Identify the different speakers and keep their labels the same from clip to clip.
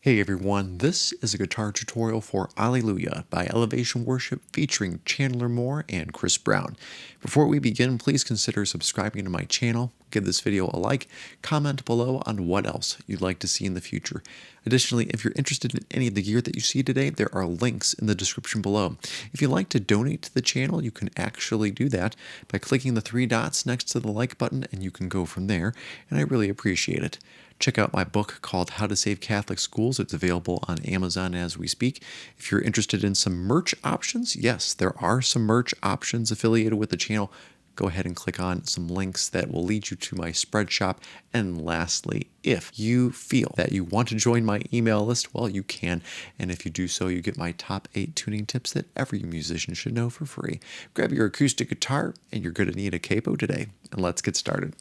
Speaker 1: Hey everyone, this is a guitar tutorial for Alleluia by Elevation Worship featuring Chandler Moore and Chris Brown. Before we begin, please consider subscribing to my channel, give this video a like, comment below on what else you'd like to see in the future. Additionally, if you're interested in any of the gear that you see today, there are links in the description below. If you'd like to donate to the channel, you can actually do that by clicking the three dots next to the like button and you can go from there, and I really appreciate it. Check out my book called How to Save Catholic Schools. It's available on Amazon as we speak. If you're interested in some merch options, yes, there are some merch options affiliated with the channel. Go ahead and click on some links that will lead you to my spread shop. And lastly, if you feel that you want to join my email list, well, you can. And if you do so, you get my top 8 tuning tips that every musician should know for free. Grab your acoustic guitar, and you're going to need a capo today. And let's get started.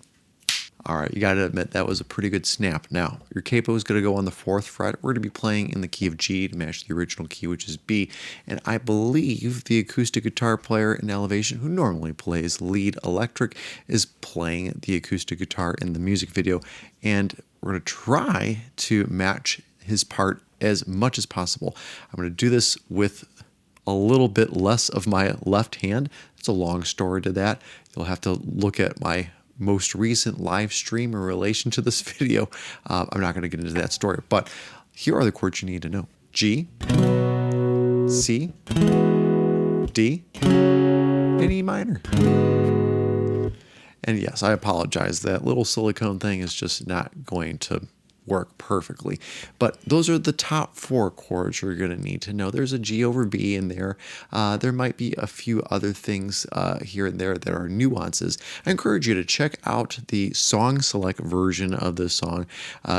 Speaker 1: All right, you got to admit that was a pretty good snap. Now, your capo is going to go on the 4th fret. We're going to be playing in the key of G to match the original key, which is B. And I believe the acoustic guitar player in Elevation, who normally plays lead electric, is playing the acoustic guitar in the music video. And we're going to try to match his part as much as possible. I'm going to do this with a little bit less of my left hand. It's a long story to that. You'll have to look at my most recent live stream in relation to this video. I'm not going to get into that story, but here are the chords you need to know. G, C, D, and E minor. And yes, I apologize. That little silicone thing is just not going to work perfectly. But those are the top 4 chords you're going to need to know. There's a G over B in there. There might be a few other things here and there that are nuances. I encourage you to check out the song select version of this song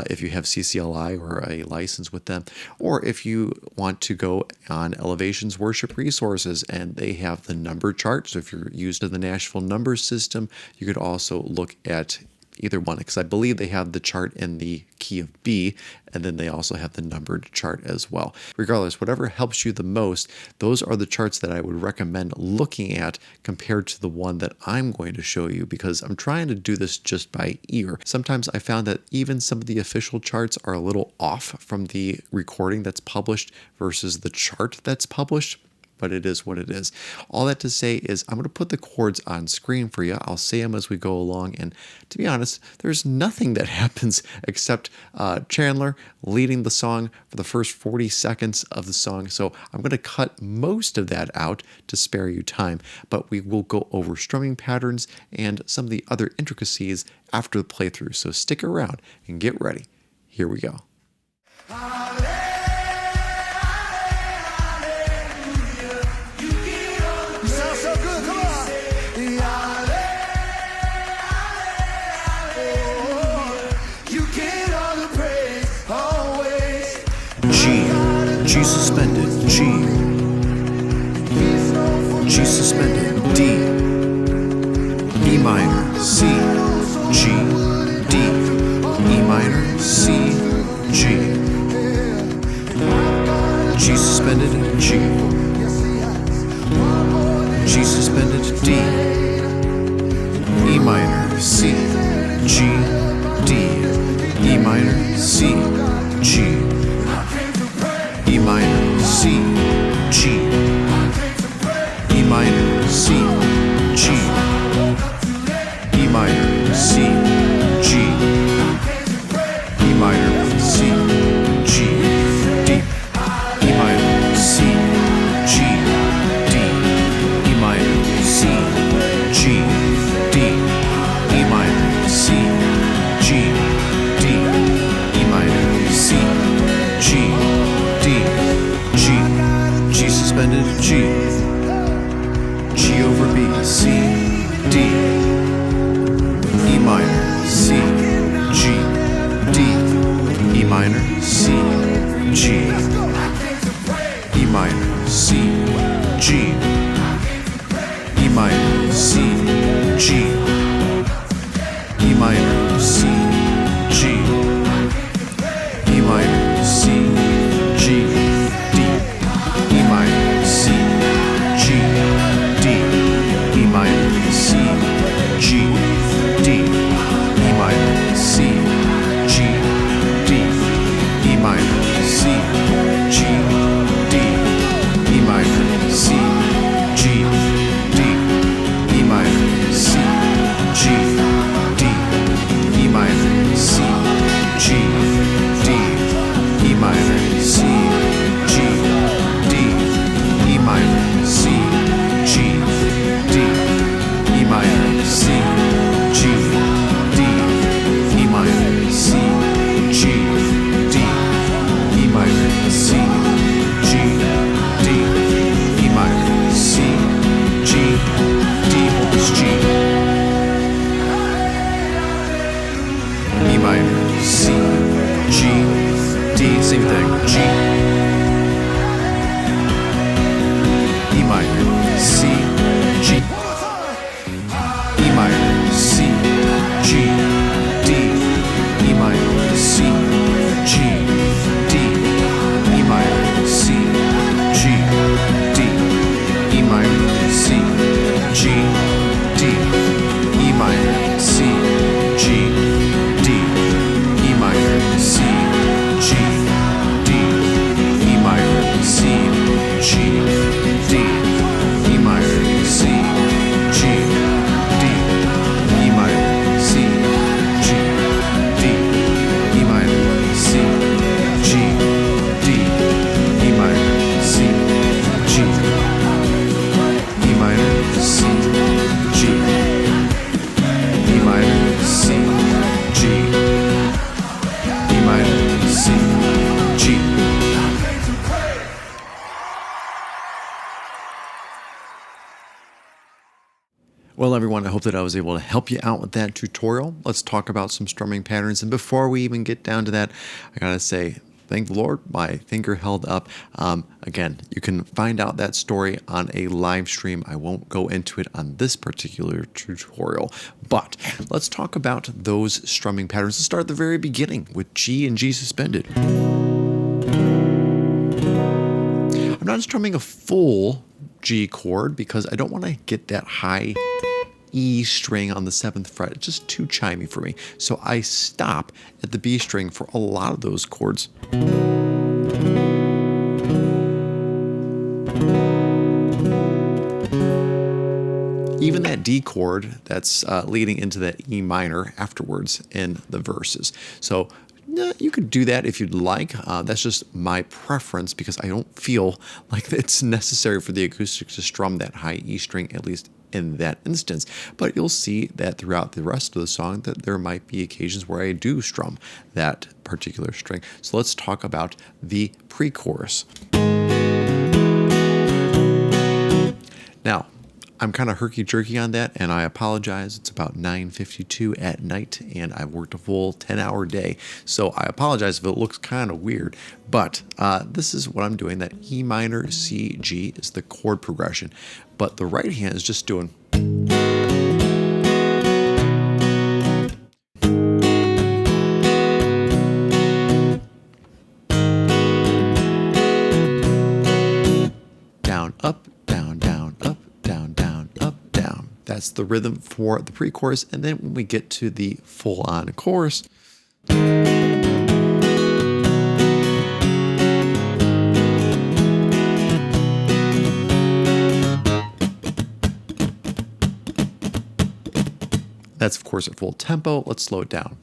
Speaker 1: if you have CCLI or a license with them, or if you want to go on Elevation's Worship Resources and they have the number chart. So if you're used to the Nashville number system, you could also look at either one, because I believe they have the chart in the key of B, and then they also have the numbered chart as well. Regardless, whatever helps you the most, those are the charts that I would recommend looking at compared to the one that I'm going to show you, because I'm trying to do this just by ear. Sometimes I found that even some of the official charts are a little off from the recording that's published versus the chart that's published. But it is what it is. All that to say is I'm going to put the chords on screen for you. I'll say them as we go along. And to be honest, there's nothing that happens except Chandler leading the song for the first 40 seconds of the song. So I'm going to cut most of that out to spare you time. But we will go over strumming patterns and some of the other intricacies after the playthrough. So stick around and get ready. Here we go. G suspended, G suspended, D, E minor, C, G, D, E minor, C, G suspended, G suspended, D, E minor, C, G, D, E minor, C, G, E minor, C, G, E minor, C, G, E minor, C, G, E minor, C, G, D, E minor, C, G, D, E minor, C, G, D, E minor, C, G, D, E minor, C, G, G suspended, G over B, C, D, E minor, C, G, D, E minor, C, G, E minor, C, G, E minor, C, G, E minor, C, G, E minor, C, G, D, E minor, C, G, D, E minor, C, G, D, E minor, C, G, D, E minor, C, G, D, E minor, C, G, D, E minor, C, G, D, E minor, C, G, D, E minor, C, G, D, E minor, C, G, D, E minor, C, G, D, E minor, C, G, D, E minor, C, G, D, E minor, C, G, D, hold this G, E minor, C, G, D, same thing, G, E minor, C, G, E minor, C, G, D, E minor, C, G, D, E minor, C, G, D, E minor, C, G, D, E minor, C, G, D, E minor, C, G, D, E minor, C, G, D, E minor, C, G, D, E minor, C, G, D, E minor, C, G, D, E minor, C, G, E minor, C, G, E minor, C, G, E minor, C, G. Well, everyone, I hope that I was able to help you out with that tutorial. Let's talk about some strumming patterns. And before we even get down to that, I gotta say, thank the Lord, my finger held up. Again, you can find out that story on a live stream. I won't go into it on this particular tutorial, but let's talk about those strumming patterns. Let's start at the very beginning with G and G suspended. I'm not strumming a full G chord because I don't want to get that high E string on the 7th fret. It's just too chimey for me. So I stop at the B string for a lot of those chords. Even that D chord that's leading into that E minor afterwards in the verses. So you could do that if you'd like. That's just my preference because I don't feel like it's necessary for the acoustic to strum that high E string, at least in that instance. But you'll see that throughout the rest of the song that there might be occasions where I do strum that particular string. So let's talk about the pre-chorus. Now, I'm kind of herky-jerky on that, and I apologize. It's about 9:52 at night, and I've worked a full 10-hour day. So I apologize if it looks kind of weird, but this is what I'm doing. That E minor, C, G is the chord progression, but the right hand is just doing... down, up, down, down, up, down, down, up, down. That's the rhythm for the pre-chorus. And then when we get to the full-on chorus, that's of course at full tempo. Let's slow it down.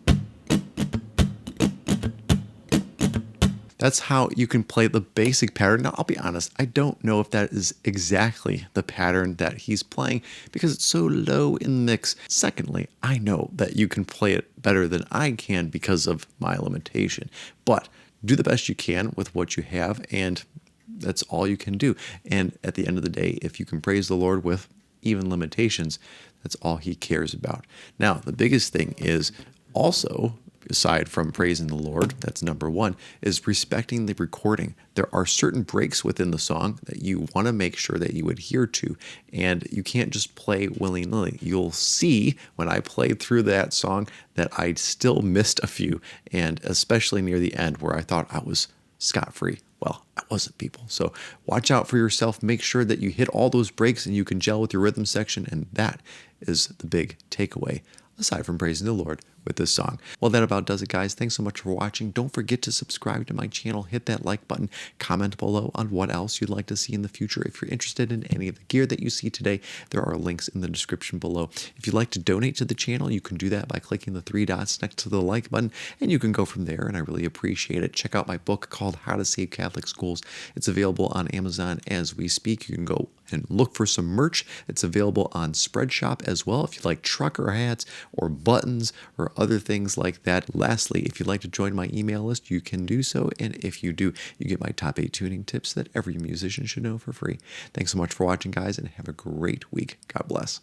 Speaker 1: That's how you can play the basic pattern. Now, I'll be honest, I don't know if that is exactly the pattern that he's playing because it's so low in the mix. Secondly, I know that you can play it better than I can because of my limitation. But do the best you can with what you have, and that's all you can do. And at the end of the day, if you can praise the Lord with even limitations, that's all he cares about. Now, the biggest thing is also, aside from praising the Lord, that's number one, is respecting the recording. There are certain breaks within the song that you want to make sure that you adhere to, and you can't just play willy-nilly. You'll see when I played through that song that I still missed a few, and especially near the end where I thought I was scot-free. Well, I wasn't, people. So watch out for yourself. Make sure that you hit all those breaks and you can gel with your rhythm section, and that is the big takeaway, aside from praising the Lord with this song. Well, that about does it, guys. Thanks so much for watching. Don't forget to subscribe to my channel, hit that like button, comment below on what else you'd like to see in the future. If you're interested in any of the gear that you see today, there are links in the description below. If you'd like to donate to the channel, you can do that by clicking the three dots next to the like button, and you can go from there, and I really appreciate it. Check out my book called How to Save Catholic Schools. It's available on Amazon as we speak. You can go and look for some merch. It's available on Spreadshop as well if you like trucker hats or buttons or other things like that. Lastly, if you'd like to join my email list, you can do so, and if you do, you get my top 8 tuning tips that every musician should know for free. Thanks so much for watching, guys, and have a great week. God bless.